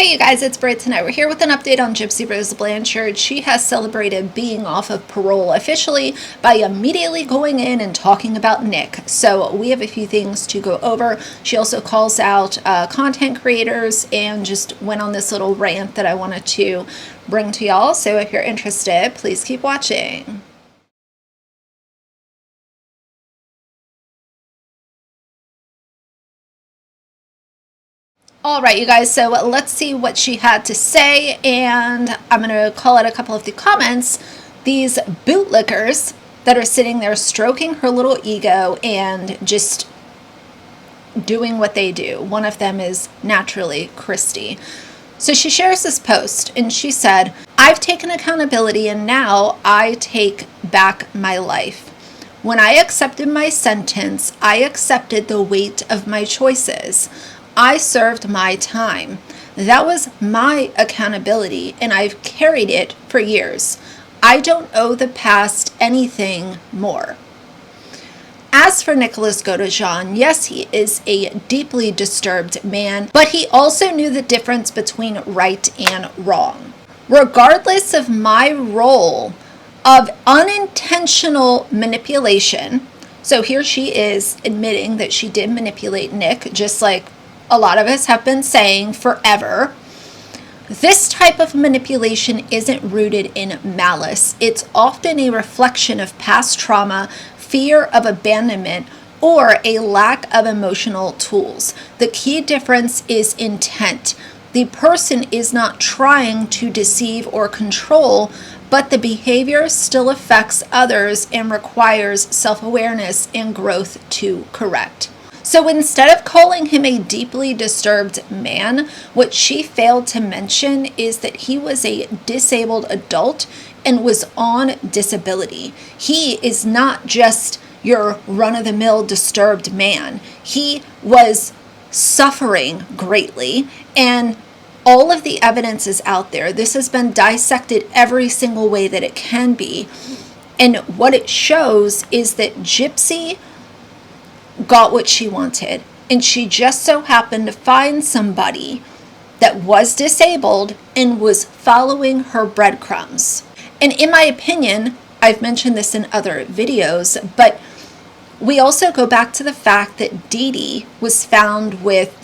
Hey you guys, it's Britt tonight. We're here with an update on Gypsy Rose Blanchard. She has celebrated being off of parole officially by immediately going in and talking about Nick. So we have a few things to go over. She also calls out content creators and just went on this little rant that I wanted to bring to y'all. So if you're interested, please keep watching. All right, you guys, so let's see what she had to say, and I'm going to call out a couple of the comments. These bootlickers that are sitting there stroking her little ego and just doing what they do. One of them is naturally Christy. So she shares this post, and she said, "I've taken accountability, and now I take back my life. When I accepted my sentence, I accepted the weight of my choices. I served my time. That was my accountability, and I've carried it for years. I don't owe the past anything more." As for Nicholas Godejohn, yes, he is a deeply disturbed man, but he also knew the difference between right and wrong. Regardless of my role of unintentional manipulation, so here she is admitting that she did manipulate Nick, just like a lot of us have been saying forever. This type of manipulation isn't rooted in malice. It's often a reflection of past trauma, fear of abandonment, or a lack of emotional tools. The key difference is intent. The person is not trying to deceive or control, but the behavior still affects others and requires self-awareness and growth to correct. So instead of calling him a deeply disturbed man, what she failed to mention is that he was a disabled adult and was on disability. He is not just your run-of-the-mill disturbed man. He was suffering greatly, and all of the evidence is out there. This has been dissected every single way that it can be. And what it shows is that Gypsy got what she wanted, and she just so happened to find somebody that was disabled and was following her breadcrumbs. And in my opinion, I've mentioned this in other videos, but we also go back to the fact that Dee Dee was found with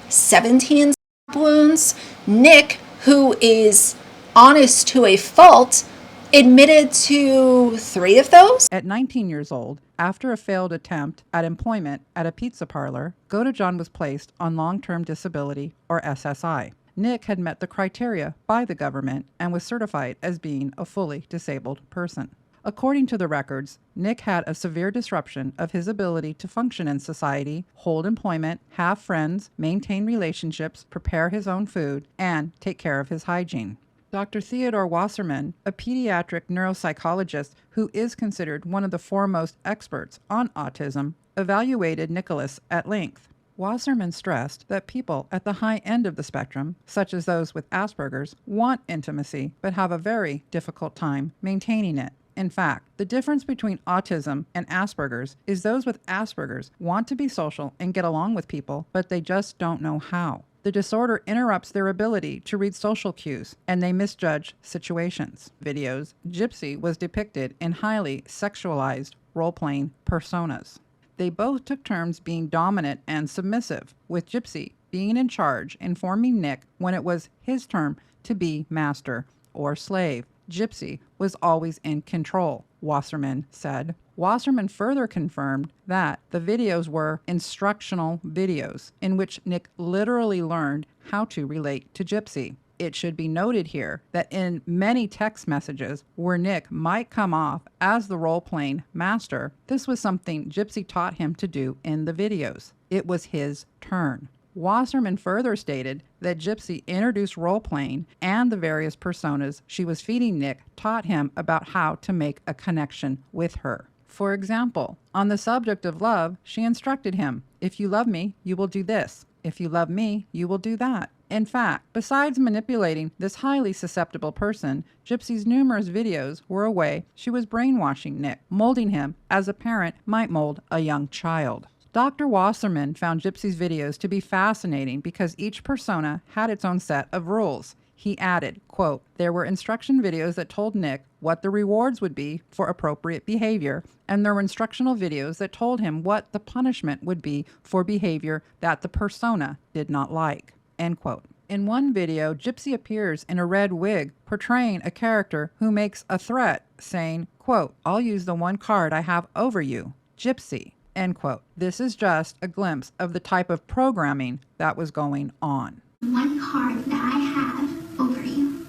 17 wounds. Nick, who is honest to a fault, admitted to 3 of those. At 19 years old, after a failed attempt at employment at a pizza parlor, Godejohn was placed on long-term disability, or SSI. Nick had met the criteria by the government and was certified as being a fully disabled person. According to the records, Nick had a severe disruption of his ability to function in society, hold employment, have friends, maintain relationships, prepare his own food, and take care of his hygiene. Dr. Theodore Wasserman, a pediatric neuropsychologist who is considered one of the foremost experts on autism, evaluated Nicholas at length. Wasserman stressed that people at the high end of the spectrum, such as those with Asperger's, want intimacy but have a very difficult time maintaining it. In fact, the difference between autism and Asperger's is those with Asperger's want to be social and get along with people, but they just don't know how. The disorder interrupts their ability to read social cues, and they misjudge situations. Videos, Gypsy was depicted in highly sexualized role-playing personas. They both took turns being dominant and submissive, with Gypsy being in charge, informing Nick when it was his turn to be master or slave. Gypsy was always in control, Wasserman said. Wasserman further confirmed that the videos were instructional videos in which Nick literally learned how to relate to Gypsy. It should be noted here that in many text messages where Nick might come off as the role-playing master, this was something Gypsy taught him to do in the videos. It was his turn. Wasserman further stated that Gypsy introduced role-playing and the various personas she was feeding Nick taught him about how to make a connection with her. For example, on the subject of love, she instructed him, "If you love me, you will do this. If you love me, you will do that." In fact, besides manipulating this highly susceptible person, Gypsy's numerous videos were a way she was brainwashing Nick, molding him as a parent might mold a young child. Dr. Wasserman found Gypsy's videos to be fascinating because each persona had its own set of rules. He added, quote, "There were instruction videos that told Nick what the rewards would be for appropriate behavior, and there were instructional videos that told him what the punishment would be for behavior that the persona did not like," end quote. In one video, Gypsy appears in a red wig portraying a character who makes a threat, saying, quote, "I'll use the one card I have over you, Gypsy," end quote. This is just a glimpse of the type of programming that was going on. One card that I have over you.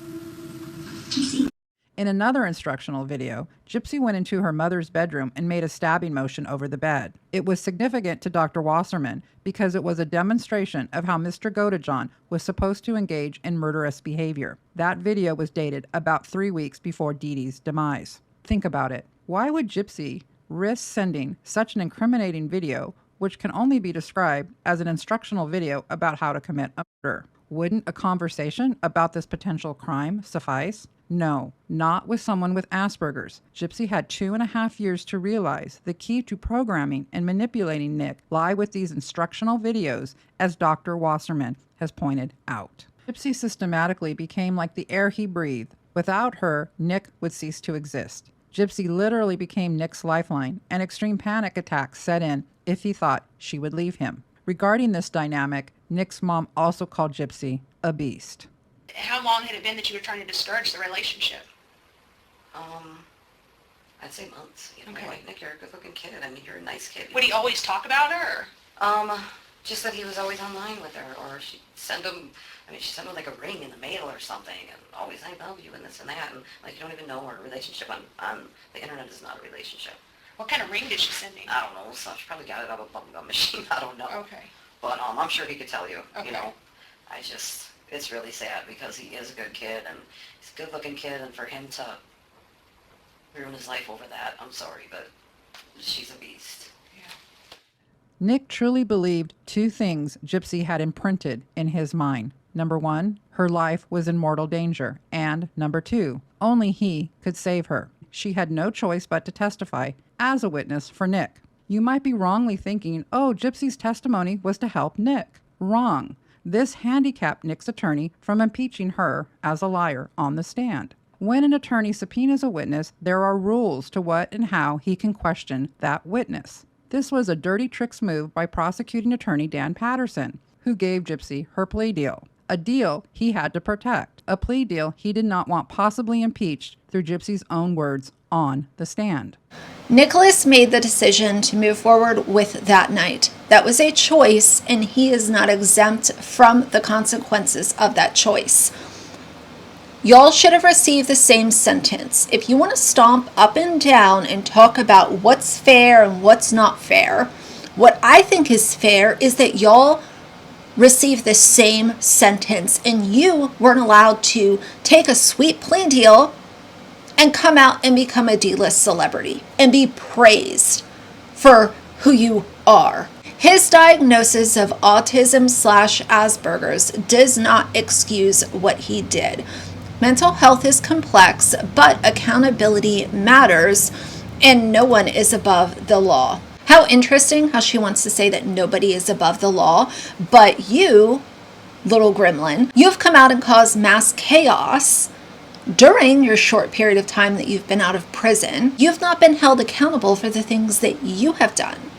Gypsy. In another instructional video, Gypsy went into her mother's bedroom and made a stabbing motion over the bed. It was significant to Dr. Wasserman because it was a demonstration of how Mr. Godejohn was supposed to engage in murderous behavior. That video was dated about 3 weeks before Dee Dee's demise. Think about it. Why would Gypsy risk sending such an incriminating video, which can only be described as an instructional video about how to commit a murder? Wouldn't a conversation about this potential crime suffice? No, not with someone with Asperger's. Gypsy had 2.5 years to realize the key to programming and manipulating Nick lie with these instructional videos, as Dr. Wasserman has pointed out. Gypsy systematically became like the air he breathed. Without her, Nick would cease to exist. Gypsy literally became Nick's lifeline, and extreme panic attacks set in if he thought she would leave him. Regarding this dynamic, Nick's mom also called Gypsy a beast. How long had it been that you were trying to discourage the relationship? I'd say months. You know, Okay. like, Nick, you're a good-looking kid. I mean, you're a nice kid. Would he always talk about her? Just that he was always online with her, or she'd send him, she'd send him like a ring in the mail or something, and always, I love you, and this and that, and like, you don't even know our relationship on the internet is not a relationship. What kind of ring did she send him? I don't know, so she probably got it out of a bubblegum machine, I don't know. Okay. But, I'm sure he could tell you, Okay. you know. It's really sad because he is a good kid, and he's a good-looking kid, and for him to ruin his life over that, I'm sorry, but she's a beast. Yeah. Nick truly believed two things Gypsy had imprinted in his mind. Number one, her life was in mortal danger, and number two, only he could save her. She had no choice but to testify as a witness for Nick. You might be wrongly thinking, oh, Gypsy's testimony was to help Nick. Wrong. This handicapped Nick's attorney from impeaching her as a liar on the stand. When an attorney subpoenas a witness, there are rules to what and how he can question that witness. This was a dirty tricks move by prosecuting attorney Dan Patterson, who gave Gypsy her plea deal. A deal he had to protect. A plea deal he did not want possibly impeached through Gypsy's own words on the stand. Nicholas made the decision to move forward with that night. That was a choice, and he is not exempt from the consequences of that choice. Y'all should have received the same sentence. If you want to stomp up and down and talk about what's fair and what's not fair, what I think is fair is that y'all receive the same sentence, and you weren't allowed to take a sweet plea deal and come out and become a D-list celebrity and be praised for who you are. His diagnosis of autism/Asperger's does not excuse what he did. Mental health is complex, but accountability matters, and no one is above the law. How interesting how she wants to say that nobody is above the law, but you, little gremlin, you've come out and caused mass chaos during your short period of time that you've been out of prison. You've not been held accountable for the things that you have done.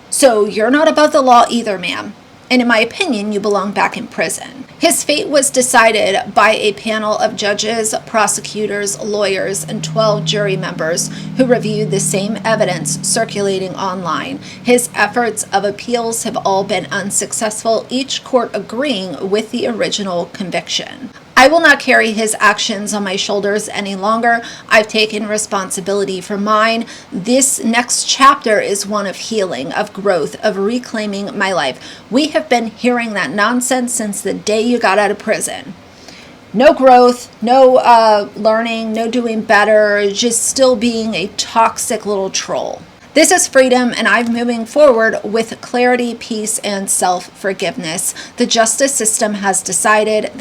So you're not above the law either, ma'am. And in my opinion, you belong back in prison. His fate was decided by a panel of judges, prosecutors, lawyers, and 12 jury members who reviewed the same evidence circulating online. His efforts of appeals have all been unsuccessful, each court agreeing with the original conviction. I will not carry his actions on my shoulders any longer. I've taken responsibility for mine. This next chapter is one of healing, of growth, of reclaiming my life. We have been hearing that nonsense since the day you got out of prison. No growth, no learning, no doing better, just still being a toxic little troll. This is freedom, and I'm moving forward with clarity, peace, and self-forgiveness. The justice system has decided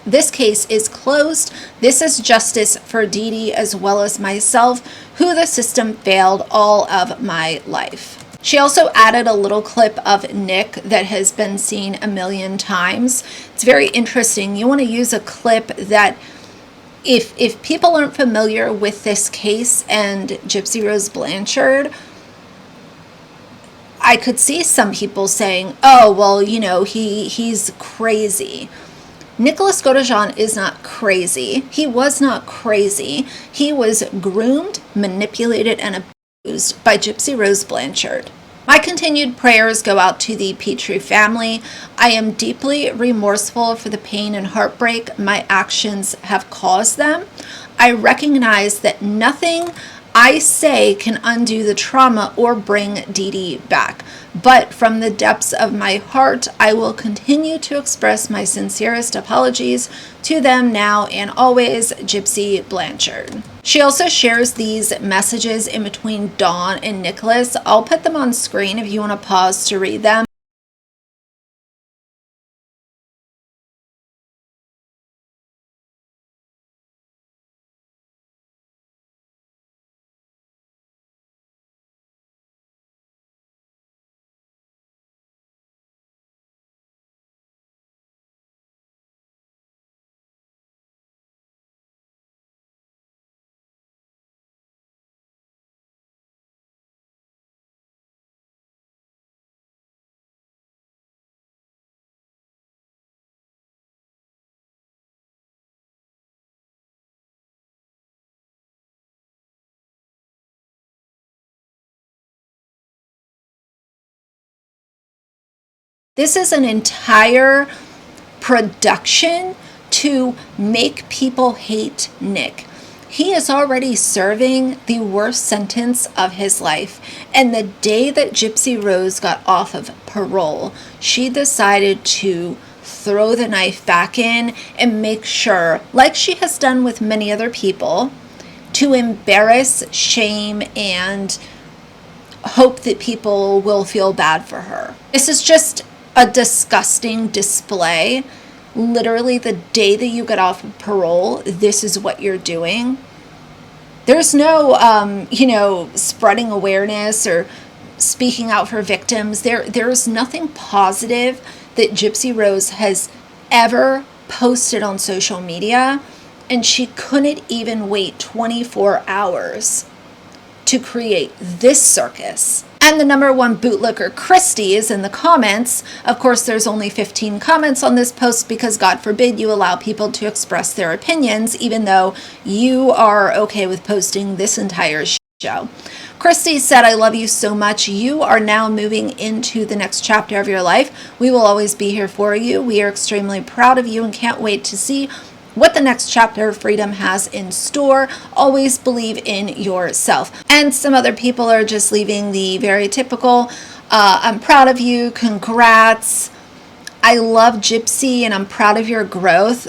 this case is closed. This is justice for Dee Dee as well as myself, who the system failed all of my life. She also added a little clip of Nick that has been seen a million times. It's very interesting. You want to use a clip that if people aren't familiar with this case and Gypsy Rose Blanchard, I could see some people saying, oh, well, you know, he's crazy. Nicholas Godejohn is not crazy. He was not crazy. He was groomed, manipulated, and abused by Gypsy Rose Blanchard. My continued prayers go out to the Petrie family. I am deeply remorseful for the pain and heartbreak my actions have caused them. I recognize that nothing I say can undo the trauma or bring Dee Dee back. But from the depths of my heart, I will continue to express my sincerest apologies to them now and always, Gypsy Blanchard. She also shares these messages in between Dawn and Nicholas. I'll put them on screen if you want to pause to read them. This is an entire production to make people hate Nick. He is already serving the worst sentence of his life. And the day that Gypsy Rose got off of parole, she decided to throw the knife back in and make sure, like she has done with many other people, to embarrass, shame, and hope that people will feel bad for her. This is just a disgusting display. Literally, the day that you get off of parole, this is what you're doing. There's no, spreading awareness or speaking out for victims. There's nothing positive that Gypsy Rose has ever posted on social media, and she couldn't even wait 24 hours to create this circus. And the number one bootlicker, Christy, is in the comments. Of course, there's only 15 comments on this post because, God forbid, you allow people to express their opinions, even though you are okay with posting this entire show. Christy said, I love you so much. You are now moving into the next chapter of your life. We will always be here for you. We are extremely proud of you and can't wait to see what the next chapter of freedom has in store. Always believe in yourself. And some other people are just leaving the very typical, I'm proud of you, congrats, I love Gypsy, and I'm proud of your growth.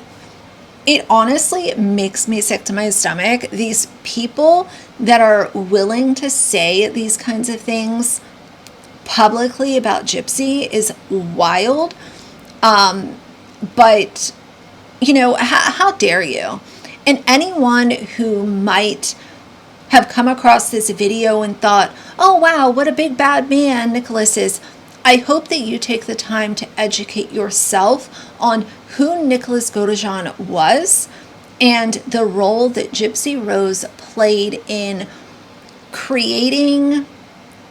It honestly makes me sick to my stomach. These people that are willing to say these kinds of things publicly about Gypsy is wild. But how dare you? And anyone who might have come across this video and thought, oh wow, what a big bad man Nicholas is, I hope that you take the time to educate yourself on who Nicholas Godejohn was and the role that Gypsy Rose played in creating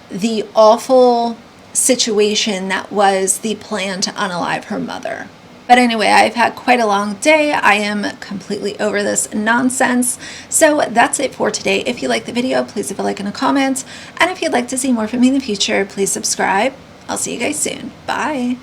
the awful situation that was the plan to unalive her mother. But anyway, I've had quite a long day. I am completely over this nonsense. So that's it for today. If you like the video, please leave a like and a comment. And if you'd like to see more from me in the future, please subscribe. I'll see you guys soon. Bye.